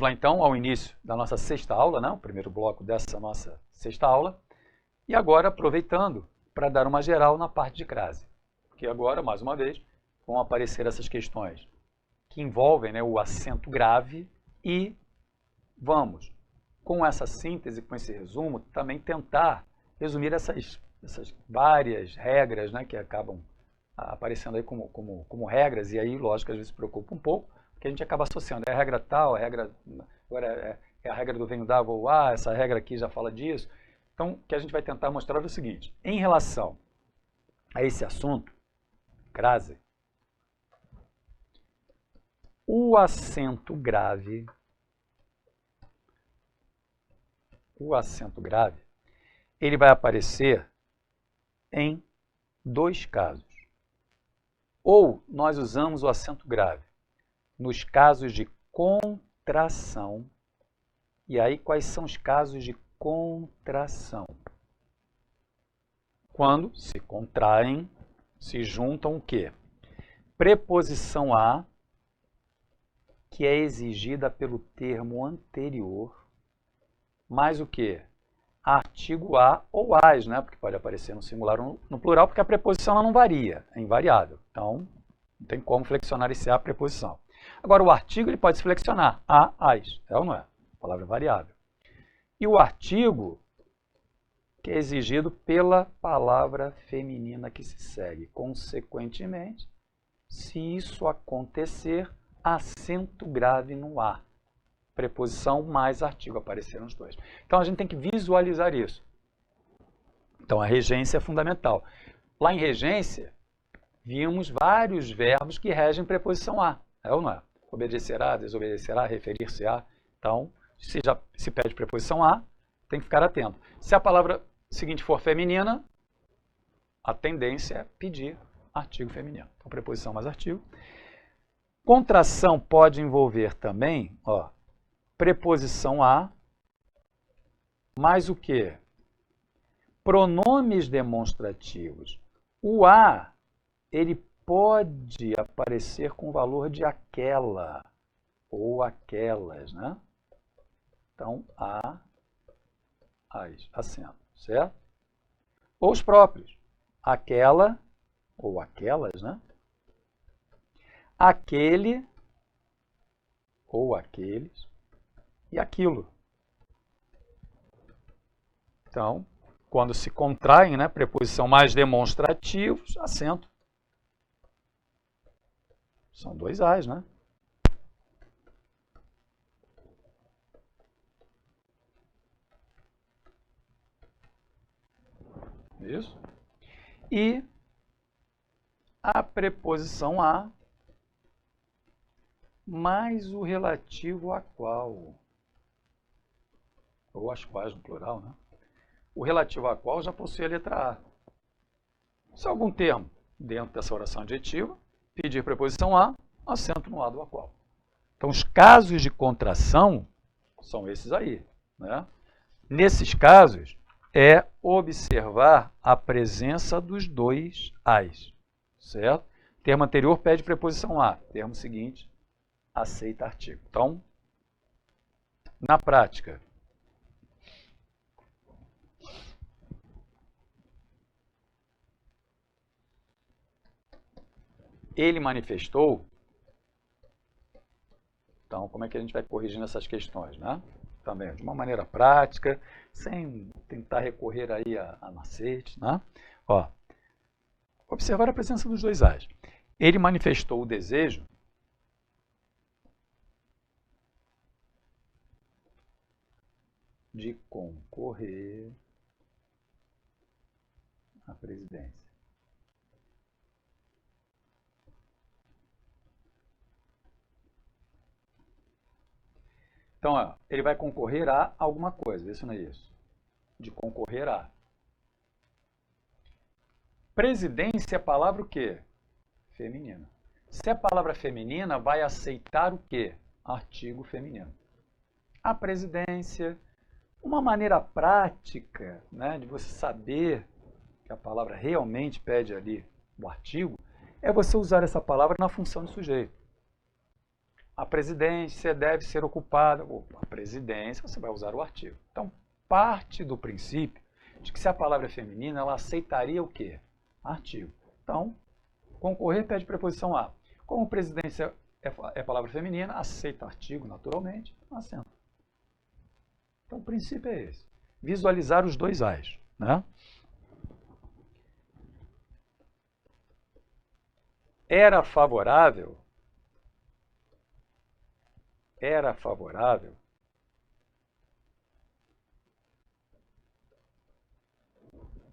lá então ao início da nossa sexta aula, né? O primeiro bloco dessa nossa sexta aula. E agora aproveitando para dar uma geral na parte de crase. Porque agora, mais uma vez, vão aparecer essas questões que envolvem, né, o acento grave e vamos, com essa síntese, com esse resumo, também tentar resumir essas várias regras, né, que acabam aparecendo aí como regras, e aí, lógico, às vezes preocupa um pouco, porque a gente acaba associando, é a regra tal, a regra, agora é a regra do venho da, vou a, essa regra aqui já fala disso. Então, o que a gente vai tentar mostrar é o seguinte, em relação a esse assunto, crase, o acento grave, ele vai aparecer em dois casos. Ou nós usamos o acento grave nos casos de contração. E aí, quais são os casos de contração? Quando se contraem, se juntam o quê? Preposição a, que é exigida pelo termo anterior, mais o quê? Artigo a ou as, né? Porque pode aparecer no singular ou no plural, porque a preposição ela não varia, é invariável. Então, não tem como flexionar esse a preposição. Agora, o artigo ele pode se flexionar, a, as, é ou não é? A palavra é variável. E o artigo, que é exigido pela palavra feminina que se segue. Consequentemente, se isso acontecer, acento grave no a. Preposição mais artigo apareceram os dois. Então, a gente tem que visualizar isso. Então, a regência é fundamental. Lá em regência, vimos vários verbos que regem preposição a. É ou não é? Obedecerá, desobedecerá, referir-se-á. Então, se já se pede preposição a, tem que ficar atento. Se a palavra seguinte for feminina, a tendência é pedir artigo feminino. Então, preposição mais artigo. Contração pode envolver também, ó, preposição a, mais o quê? Pronomes demonstrativos. O a, ele pode aparecer com o valor de aquela ou aquelas, né? Então, a, as, acento, certo? Ou os próprios, aquela ou aquelas, né? Aquele ou aqueles e aquilo. Então, quando se contraem, né, preposição mais demonstrativos, acento. São dois as, né? Isso. E a preposição a mais o relativo a qual. Ou as quais no plural, né? O relativo a qual já possui a letra a. Se algum termo dentro dessa oração adjetiva pedir preposição a, acento no a do a qual. Então, os casos de contração são esses aí, né? Nesses casos, é observar a presença dos dois as, certo? Termo anterior pede preposição a, termo seguinte aceita artigo. Então, na prática, ele manifestou. Então, como é que a gente vai corrigindo essas questões, né? Também de uma maneira prática, sem tentar recorrer aí a macetes, né? Ó, observar a presença dos dois as. Ele manifestou o desejo de concorrer à presidência. Então, ó, ele vai concorrer a alguma coisa, isso não é isso? De concorrer a. Presidência é a palavra o quê? Feminina. Se é palavra feminina, vai aceitar o quê? Artigo feminino. A presidência, uma maneira prática, né, de você saber que a palavra realmente pede ali o artigo, é você usar essa palavra na função de sujeito. A presidência deve ser ocupada. Opa, a presidência, você vai usar o artigo. Então, parte do princípio de que se a palavra é feminina, ela aceitaria o quê? Artigo. Então, concorrer pede preposição a. Como presidência é palavra feminina, aceita artigo naturalmente, assenta. Então, o princípio é esse. Visualizar os dois ais, né? Era favorável.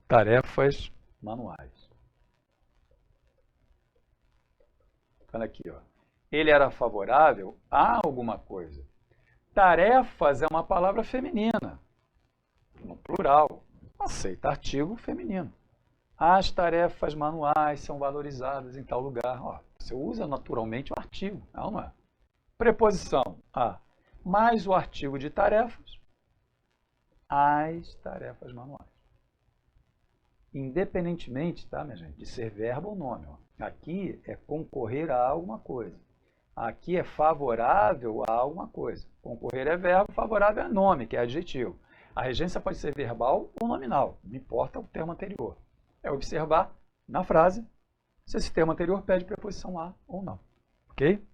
Tarefas manuais. Olha aqui, ó. Ele era favorável a alguma coisa. Tarefas é uma palavra feminina, no plural. Aceita artigo feminino. As tarefas manuais são valorizadas em tal lugar. Ó, você usa naturalmente o artigo, não é? Preposição a mais o artigo de tarefas, as tarefas manuais. Independentemente, tá, minha gente, de ser verbo ou nome. Ó. Aqui é concorrer a alguma coisa. Aqui é favorável a alguma coisa. Concorrer é verbo, favorável é nome, que é adjetivo. A regência pode ser verbal ou nominal, não importa o termo anterior. É observar na frase se esse termo anterior pede preposição a ou não. Ok?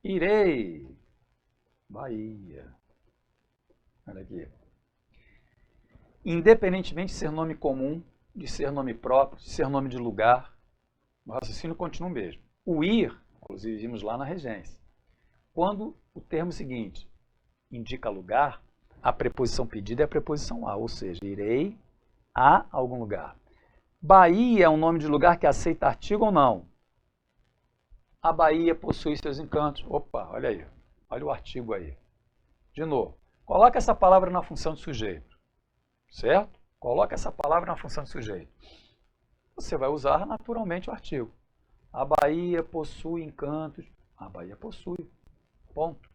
Irei. Bahia. Olha aqui. Independentemente de ser nome comum, de ser nome próprio, de ser nome de lugar, o raciocínio continua o mesmo. O ir, inclusive vimos lá na regência. Quando o termo seguinte indica lugar, a preposição pedida é a preposição a, ou seja, irei a algum lugar. Bahia é um nome de lugar que aceita artigo ou não? A Bahia possui seus encantos. Opa, olha aí. Olha o artigo aí. De novo, coloca essa palavra na função de sujeito. Certo? Coloca essa palavra na função de sujeito. Você vai usar naturalmente o artigo. A Bahia possui encantos. A Bahia possui. Ponto.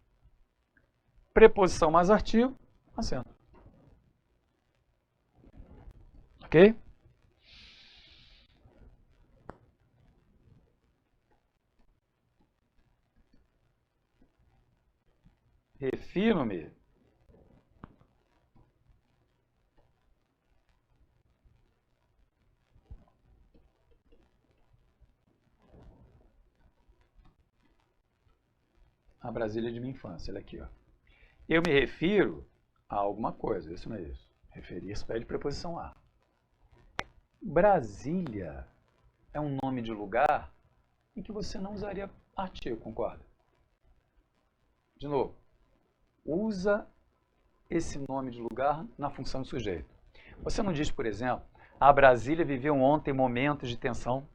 Preposição mais artigo, acento. Ok? Refiro-me a Brasília de minha infância. Olha aqui, ó. Eu me refiro a alguma coisa, isso não é isso. Referir-se pede preposição a. Brasília é um nome de lugar em que você não usaria artigo, concorda? De novo, usa esse nome de lugar na função de sujeito. Você não diz, por exemplo, a Brasília viveu ontem momentos de tensão?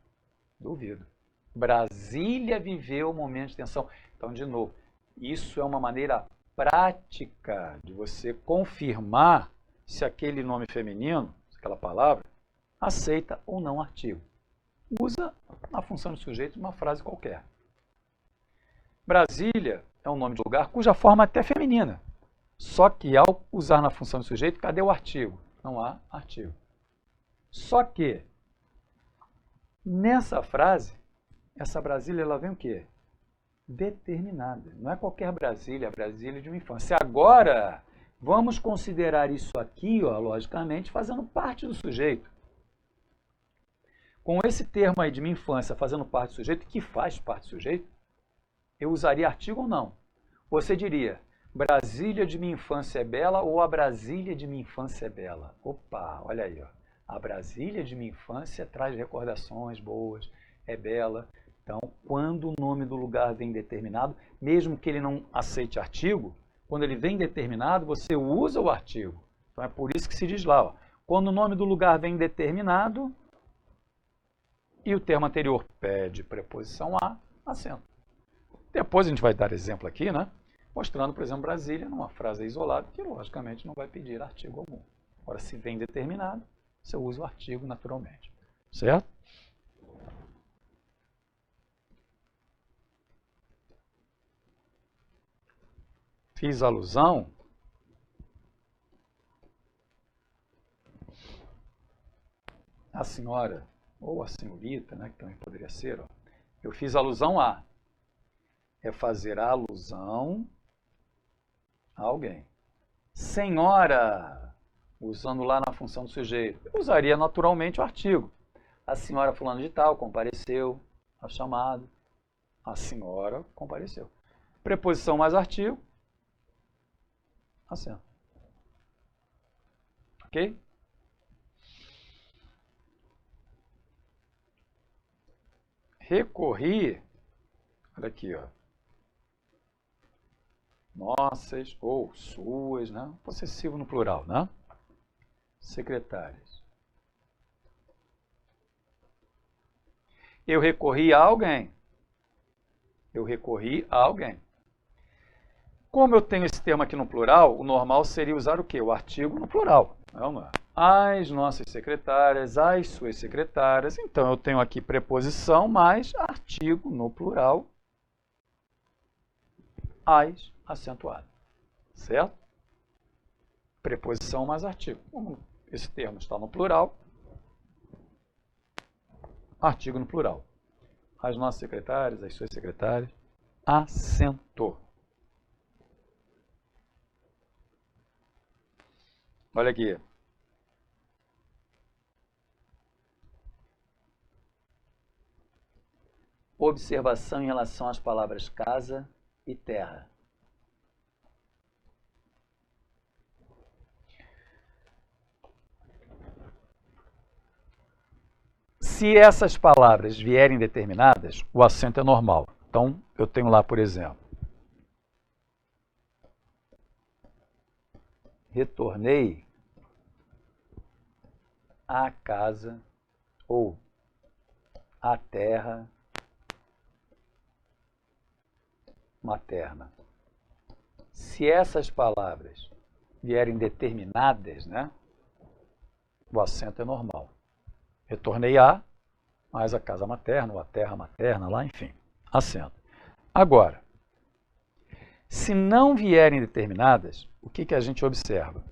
Duvido. Brasília viveu momentos de tensão. Então, de novo, isso é uma maneira prática de você confirmar se aquele nome feminino, aquela palavra, aceita ou não artigo. Usa na função de sujeito uma frase qualquer. Brasília é um nome de lugar cuja forma é até feminina. Só que ao usar na função de sujeito, cadê o artigo? Não há artigo. Só que, nessa frase, essa Brasília ela vem o quê? Determinada. Não é qualquer Brasília, é a Brasília de uma infância. Agora, vamos considerar isso aqui, ó, logicamente, fazendo parte do sujeito. Com esse termo aí de minha infância fazendo parte do sujeito, que faz parte do sujeito, eu usaria artigo ou não? Você diria, Brasília de minha infância é bela ou a Brasília de minha infância é bela? Opa, olha aí, ó. A Brasília de minha infância traz recordações boas, é bela. Então, quando o nome do lugar vem determinado, mesmo que ele não aceite artigo, quando ele vem determinado, você usa o artigo. Então, é por isso que se diz lá, ó, quando o nome do lugar vem determinado e o termo anterior pede preposição a, acento. Depois a gente vai dar exemplo aqui, né? Mostrando, por exemplo, Brasília numa frase isolada, que logicamente não vai pedir artigo algum. Agora, se vem determinado, você usa o artigo naturalmente. Certo? Fiz alusão à senhora ou a senhorita, né, que também poderia ser, ó. Eu fiz alusão a. É fazer a alusão a alguém. Senhora, usando lá na função do sujeito, eu usaria naturalmente o artigo. A senhora fulano de tal compareceu ao chamado. A senhora compareceu. Preposição mais artigo, acento. Ok? Recorri, olha aqui, ó. Nossas ou suas, né? Possessivo no plural, né? Secretárias. Eu recorri a alguém. Eu recorri a alguém. Como eu tenho esse termo aqui no plural, o normal seria usar o quê? O artigo no plural. Vamos lá. As nossas secretárias, as suas secretárias. Então, eu tenho aqui preposição mais artigo no plural. As acentuado. Certo? Preposição mais artigo. Como esse termo está no plural, artigo no plural. As nossas secretárias, as suas secretárias. Acento. Olha aqui. Observação em relação às palavras casa e terra. Se essas palavras vierem determinadas, o acento é normal. Então, eu tenho lá, por exemplo, retornei à casa ou à terra materna. Se essas palavras vierem determinadas, né, o acento é normal. Retornei a, mais a casa materna, ou a terra materna, lá, enfim, acento. Agora, se não vierem determinadas, o que a gente observa?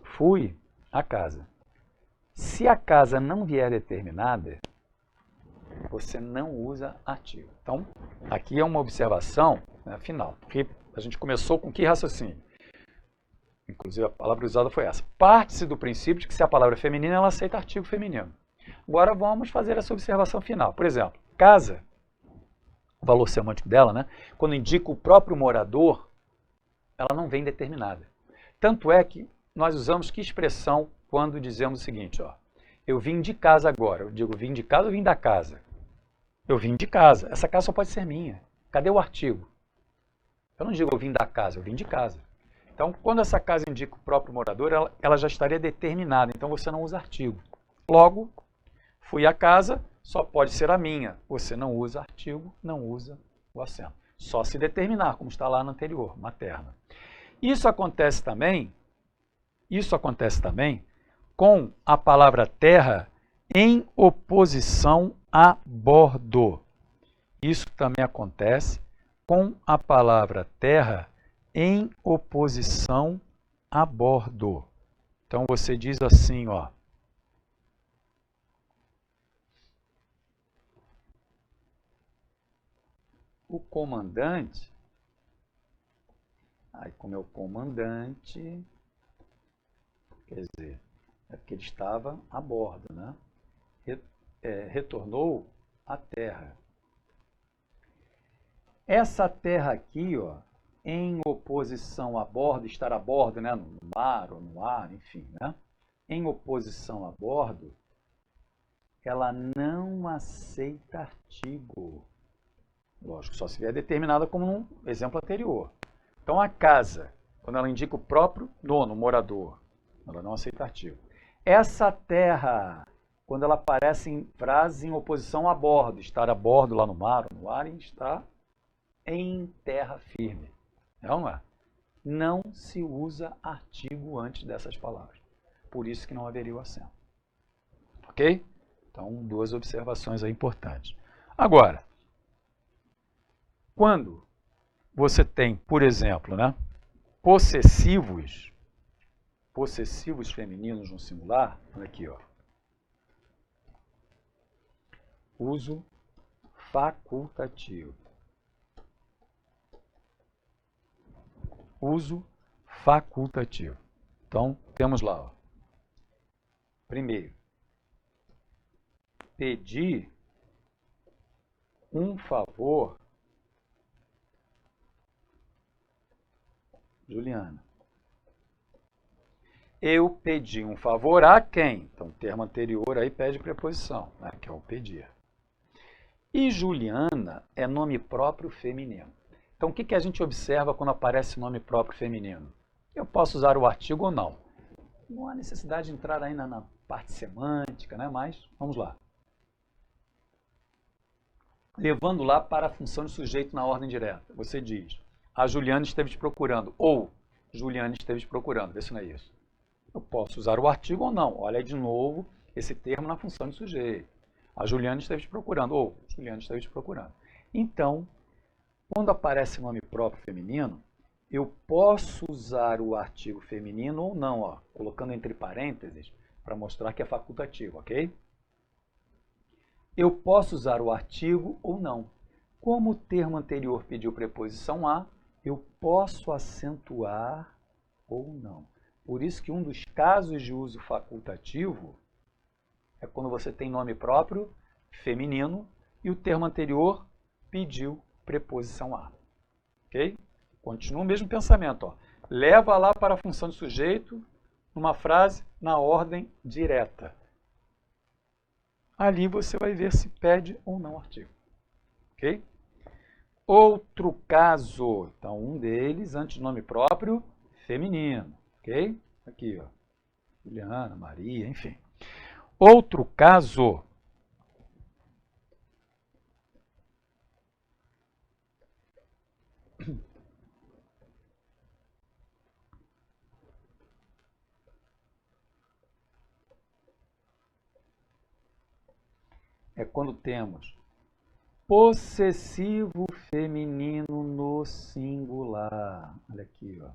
Fui à casa. Se a casa não vier determinada, você não usa artigo. Então, aqui é uma observação, né, final. Porque a gente começou com que raciocínio? Inclusive, a palavra usada foi essa. Parte-se do princípio de que se a palavra é feminina, ela aceita artigo feminino. Agora vamos fazer essa observação final. Por exemplo, casa, o valor semântico dela, né, quando indica o próprio morador, ela não vem determinada. Tanto é que nós usamos que expressão quando dizemos o seguinte, ó, eu vim de casa agora. Eu digo vim de casa ou vim da casa? Eu vim de casa. Essa casa só pode ser minha. Cadê o artigo? Eu não digo eu vim da casa, eu vim de casa. Então, quando essa casa indica o próprio morador, ela já estaria determinada. Então, você não usa artigo. Logo, fui à casa, só pode ser a minha. Você não usa artigo, não usa o acento. Só se determinar, como está lá no anterior, materna. Isso acontece também com a palavra terra em oposição a bordo. Isso também acontece com a palavra terra em oposição a bordo. Então você diz assim, ó. O comandante, aí como é o comandante, quer dizer, é porque ele estava a bordo, né? Retornou à terra. Essa terra aqui, ó, em oposição a bordo, estar a bordo, né, no mar ou no ar, enfim, né? Em oposição a bordo, ela não aceita artigo. Lógico, só se vier determinada como no exemplo anterior. Então, a casa, quando ela indica o próprio dono, o morador, ela não aceita artigo. Essa terra, quando ela aparece em frase em oposição a bordo, estar a bordo lá no mar ou no ar, e está em terra firme. Não é? Não se usa artigo antes dessas palavras. Por isso que não haveria o acento. Ok? Então, duas observações aí importantes. Agora, quando você tem, por exemplo, né, possessivos, possessivos femininos no singular, olha aqui, ó. Uso facultativo. Uso facultativo. Então, temos lá, ó. Primeiro, pedir um favor, Juliana. Eu pedi um favor a quem? Então, o termo anterior aí pede preposição, né, que é o pedir. E Juliana é nome próprio feminino. Então, o que a gente observa quando aparece nome próprio feminino? Eu posso usar o artigo ou não. Não há necessidade de entrar ainda na parte semântica, né? Mas vamos lá. Levando lá para a função de sujeito na ordem direta. Você diz, a Juliana esteve te procurando, ou Juliana esteve te procurando. Vê se não é isso. Eu posso usar o artigo ou não. Olha aí de novo esse termo na função de sujeito. A Juliana esteve te procurando, ou Juliana esteve te procurando. Então, quando aparece nome próprio feminino, eu posso usar o artigo feminino ou não, ó, colocando entre parênteses, para mostrar que é facultativo, ok? Eu posso usar o artigo ou não. Como o termo anterior pediu preposição a, eu posso acentuar ou não. Por isso que um dos casos de uso facultativo é quando você tem nome próprio feminino e o termo anterior pediu preposição a. Ok? Continua o mesmo pensamento. Ó. Leva lá para a função de sujeito numa frase na ordem direta. Ali você vai ver se pede ou não artigo. Ok? Outro caso. Então, um deles, antes de nome próprio, feminino. Ok? Aqui, ó. Juliana, Maria, enfim. Outro caso. É quando temos possessivo feminino no singular. Olha aqui, ó.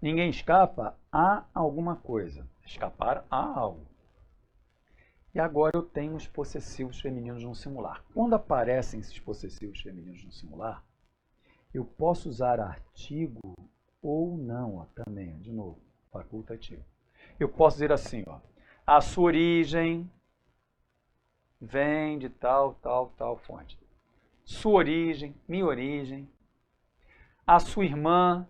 Ninguém escapa a alguma coisa. Escapar a algo. E agora eu tenho os possessivos femininos no singular. Quando aparecem esses possessivos femininos no singular, eu posso usar artigo ou não, ó, também, de novo, facultativo. Eu posso dizer assim, ó, a sua origem vem de tal, tal, tal fonte. Sua origem, minha origem. A sua irmã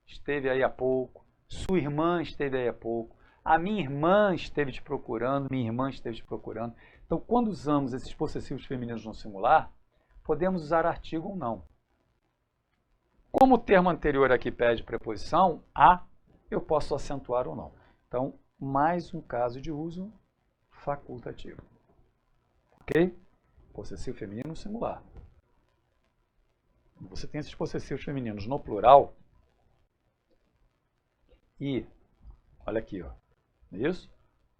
esteve aí há pouco. Sua irmã esteve aí há pouco. A minha irmã esteve te procurando, minha irmã esteve te procurando. Então, quando usamos esses possessivos femininos no singular, podemos usar artigo ou não. Como o termo anterior aqui pede preposição, a, eu posso acentuar ou não. Então, mais um caso de uso facultativo. Ok? Possessivo feminino no singular. Você tem esses possessivos femininos no plural e, olha aqui, ó, isso,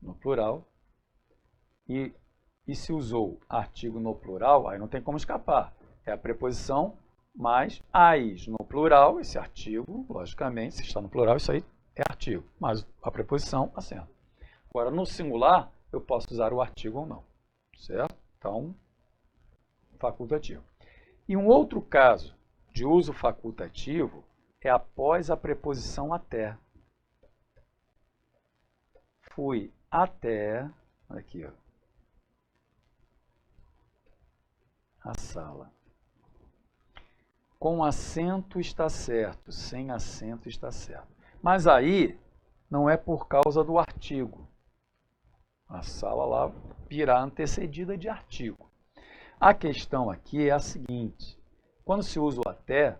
no plural, e se usou artigo no plural, aí não tem como escapar. É a preposição mais as no plural, esse artigo, logicamente, se está no plural, isso aí é artigo, mas a preposição acento. Agora, no singular, eu posso usar o artigo ou não, certo? Então, facultativo. E um outro caso de uso facultativo é após a preposição até. Fui até, olha aqui, ó, a sala. Com acento está certo, sem acento está certo. Mas aí não é por causa do artigo. A sala lá virá antecedida de artigo. A questão aqui é a seguinte: quando se usa o até,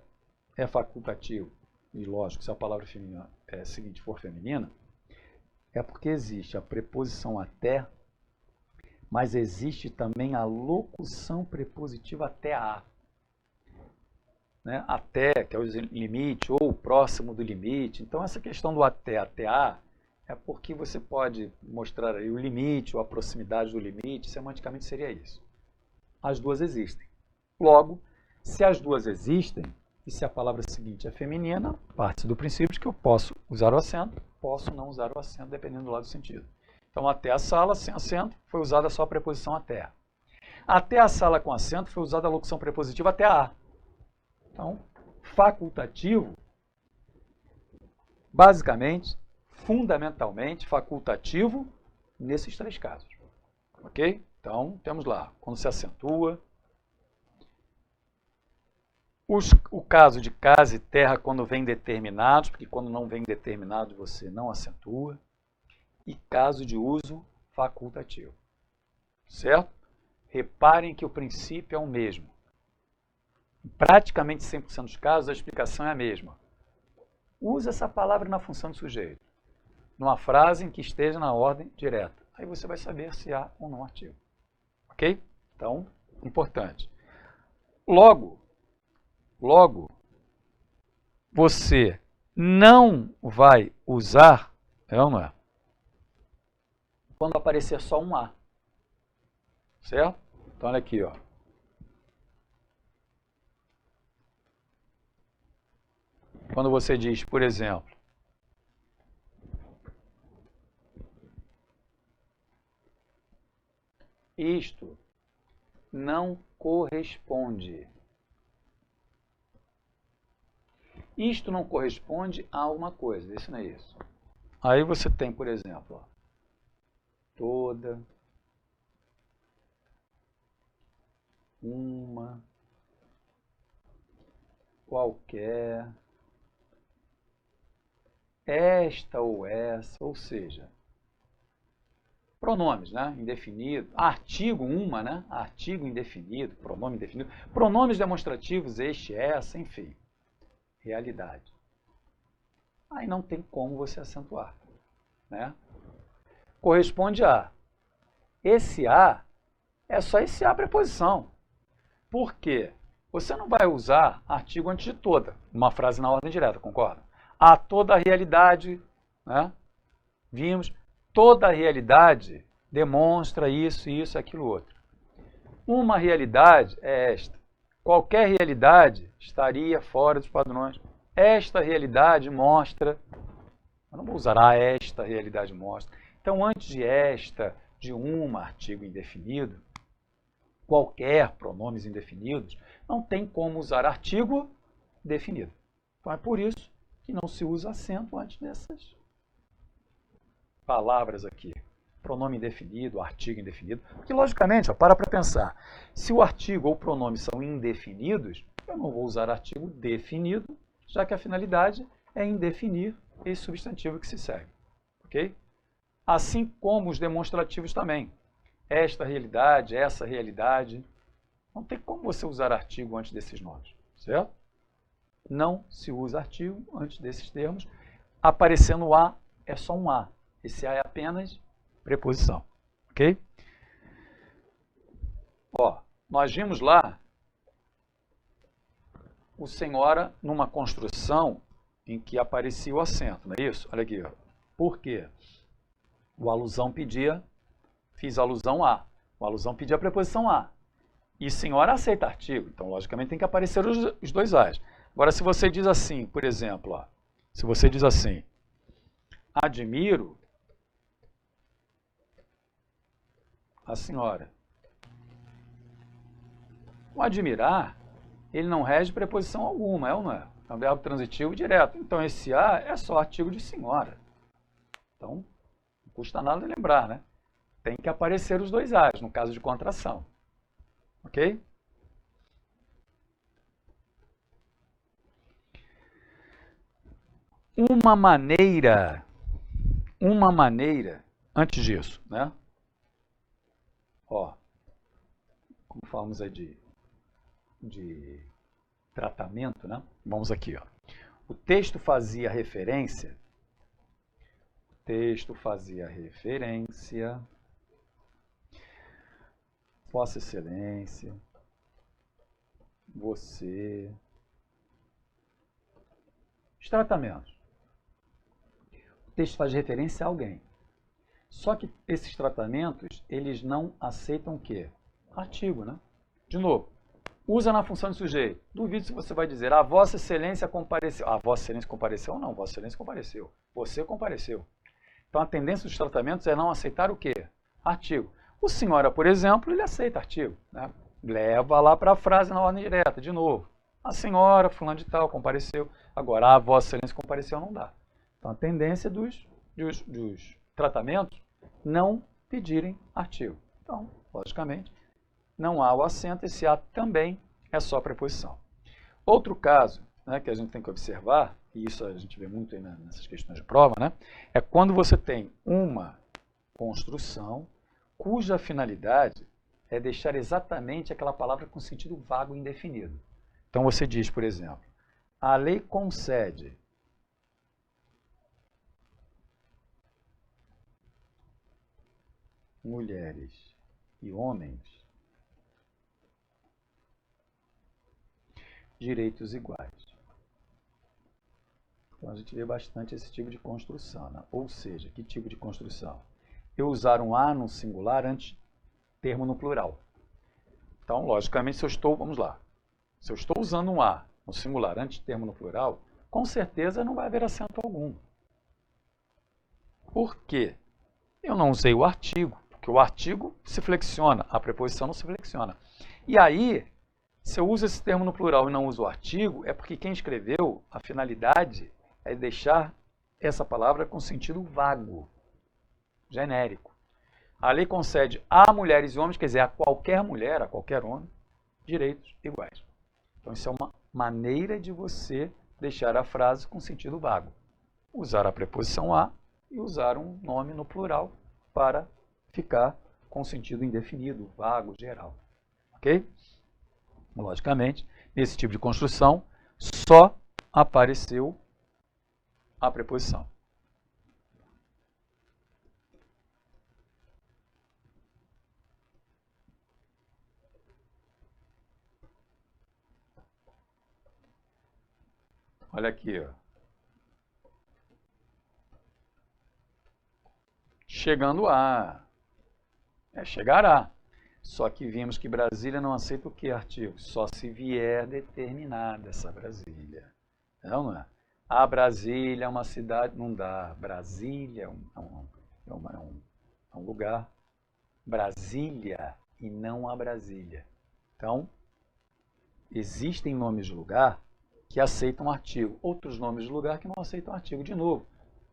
é facultativo, e lógico, se a palavra feminina seguinte for feminina, é porque existe a preposição até, mas existe também a locução prepositiva até a. Né? Até, que é o limite, ou próximo do limite. Então, essa questão do até a, é porque você pode mostrar aí o limite ou a proximidade do limite, semanticamente seria isso. As duas existem. Logo, Se as duas existem, e se a palavra seguinte é feminina, parte do princípio de que eu posso usar o acento, posso não usar o acento, dependendo do lado do sentido. Então, até a sala, sem acento, foi usada só a preposição até. Até a sala com acento, foi usada a locução prepositiva até a. Então, facultativo, basicamente, fundamentalmente, facultativo, nesses três casos. Ok? Então, temos lá, quando se acentua. O caso de casa e terra quando vem determinados, porque quando não vem determinado você não acentua. E caso de uso facultativo. Certo? Reparem que o princípio é o mesmo. Em praticamente 100% dos casos, a explicação é a mesma. Use essa palavra na função do sujeito, numa frase em que esteja na ordem direta. Aí você vai saber se há ou não artigo. Ok? Então, importante. Logo, você não vai usar, é ou não é? Quando aparecer só um A. Certo? Então, olha aqui, ó. Quando você diz, por exemplo, isto não corresponde. Isto não corresponde a alguma coisa, isso não é isso. Aí você tem, por exemplo, ó, toda, uma, qualquer, esta ou essa, ou seja, pronomes, né? Indefinido, artigo uma, né? Artigo indefinido, pronome indefinido, pronomes demonstrativos, este, essa, enfim, realidade. Aí não tem como você acentuar, né? Corresponde a. Esse a é só esse a preposição. Por quê? Você não vai usar artigo antes de toda, uma frase na ordem direta, concorda? A toda a realidade, né? Vimos, toda a realidade demonstra isso, isso, aquilo, outro. Uma realidade é esta. Qualquer realidade estaria fora dos padrões. Esta realidade mostra. Eu não vou usar esta realidade mostra. Então, antes de esta, de uma, artigo indefinido, qualquer pronomes indefinidos, não tem como usar artigo definido. Então, é por isso que não se usa acento antes dessas palavras aqui. Pronome indefinido, artigo indefinido. Porque, logicamente, para pensar. Se o artigo ou o pronome são indefinidos, eu não vou usar artigo definido, já que a finalidade é indefinir esse substantivo que se segue. Ok? Assim como os demonstrativos também. Esta realidade, essa realidade. Não tem como você usar artigo antes desses nomes. Certo? Não se usa artigo antes desses termos. Aparecendo o A, é só um A. Esse A é apenas preposição. Ok? Ó, nós vimos lá o senhora numa construção em que aparecia o acento, não é isso? Olha aqui, ó. Por quê? O alusão pedia, fiz alusão a. O alusão pedia a preposição a. E senhora aceita artigo, então logicamente tem que aparecer os dois A's. Agora, se você diz assim, por exemplo, ó, se você diz assim, admiro a senhora. O admirar, ele não rege preposição alguma, é ou não é? É um verbo transitivo direto. Então, esse a é só artigo de senhora. Então, não custa nada lembrar, né? Tem que aparecer os dois A's, no caso de contração. Ok? Uma maneira, antes disso, né? Ó, como falamos aí de tratamento, né? Vamos aqui, ó. O texto fazia referência, Vossa Excelência, você. Os tratamentos. O texto faz referência a alguém. Só que esses tratamentos, eles não aceitam o quê? Artigo, né? De novo, Usa na função de sujeito. Duvido se você vai dizer, a Vossa Excelência compareceu. A Vossa Excelência compareceu? Não, Vossa Excelência compareceu. Você compareceu. Então, a tendência dos tratamentos é não aceitar o quê? Artigo. O senhora, por exemplo, ele aceita artigo, né? Leva lá para a frase na ordem direta, de novo. A senhora, fulano de tal, compareceu. Agora, a Vossa Excelência compareceu, não dá. Então, a tendência dos tratamentos não pedirem artigo. Então, logicamente, não há o acento, esse A também é só preposição. Outro caso, né, que a gente tem que observar, e isso a gente vê muito aí nessas questões de prova, né, é quando você tem uma construção cuja finalidade é deixar exatamente aquela palavra com sentido vago e indefinido. Então você diz, por exemplo, a lei concede mulheres e homens direitos iguais. Então a gente vê bastante esse tipo de construção, né? Ou seja, que tipo de construção? Eu usar um A no singular antes termo no plural. Então, logicamente, se eu estou, vamos lá, se eu estou usando um A no singular antes termo no plural, com certeza não vai haver acento algum. Por quê? Eu não usei o artigo, porque o artigo se flexiona, a preposição não se flexiona. E aí, se eu uso esse termo no plural e não uso o artigo, é porque quem escreveu, a finalidade é deixar essa palavra com sentido vago, genérico. A lei concede a mulheres e homens, quer dizer, a qualquer mulher, a qualquer homem, direitos iguais. Então, isso é uma maneira de você deixar a frase com sentido vago. Usar a preposição a e usar um nome no plural para ficar com sentido indefinido, vago, geral. Ok? Logicamente, nesse tipo de construção, só apareceu a preposição. Olha aqui, ó. Chegando a. Chegará. Só que vimos que Brasília não aceita o que, artigo? Só se vier determinada essa Brasília. Não é? A Brasília é uma cidade, não dá. Brasília é um lugar. Brasília e não a Brasília. Então, existem nomes de lugar que aceitam artigo. Outros nomes de lugar que não aceitam artigo. De novo,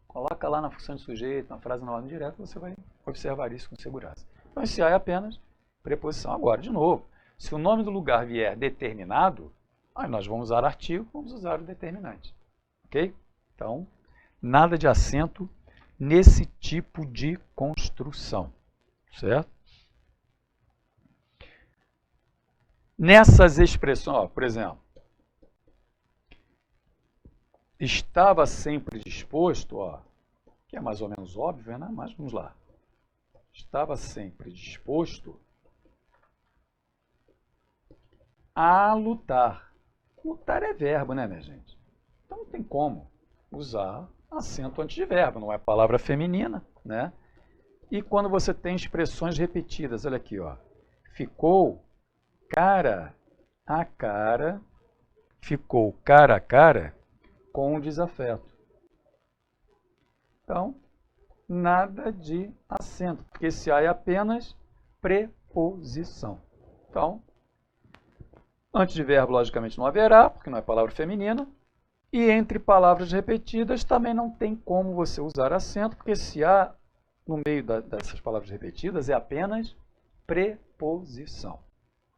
coloca lá na função de sujeito, na frase na ordem direta, você vai observar isso com segurança. Então, esse A é apenas preposição. Agora, de novo, se o nome do lugar vier determinado, aí nós vamos usar artigo, vamos usar o determinante. Ok? Então, nada de acento nesse tipo de construção. Certo? Nessas expressões, ó, por exemplo, estava sempre disposto, ó, que é mais ou menos óbvio, né? Mas vamos lá. Estava sempre disposto a lutar. Lutar é verbo, né, minha gente? Então não tem como usar acento antes de verbo, não é palavra feminina, né? E quando você tem expressões repetidas, olha aqui, ó. Ficou cara a cara, ficou cara a cara com o desafeto. Então, nada de acento, porque esse A é apenas preposição. Então, antes de verbo, logicamente, não haverá, porque não é palavra feminina. E entre palavras repetidas também não tem como você usar acento, porque esse A no meio dessas palavras repetidas é apenas preposição.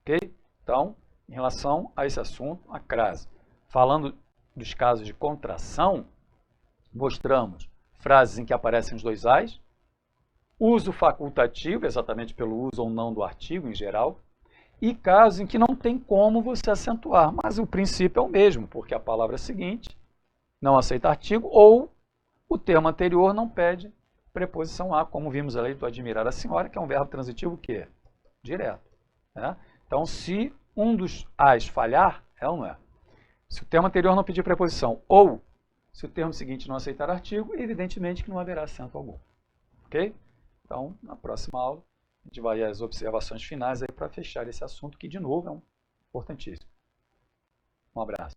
Ok? Então, em relação a esse assunto, a crase. Falando dos casos de contração, mostramos frases em que aparecem os dois As, uso facultativo, exatamente pelo uso ou não do artigo em geral, e casos em que não tem como você acentuar, mas o princípio é o mesmo, porque a palavra seguinte não aceita artigo ou o termo anterior não pede preposição a, como vimos ali do admirar a senhora, que é um verbo transitivo que direto. Né? Então, se um dos As falhar, é ou não é? Se o termo anterior não pedir preposição ou se o termo seguinte não aceitar artigo, evidentemente que não haverá acento algum. Ok? Então, na próxima aula, a gente vai às observações finais aí para fechar esse assunto, que, de novo, é um Importantíssimo. Um abraço.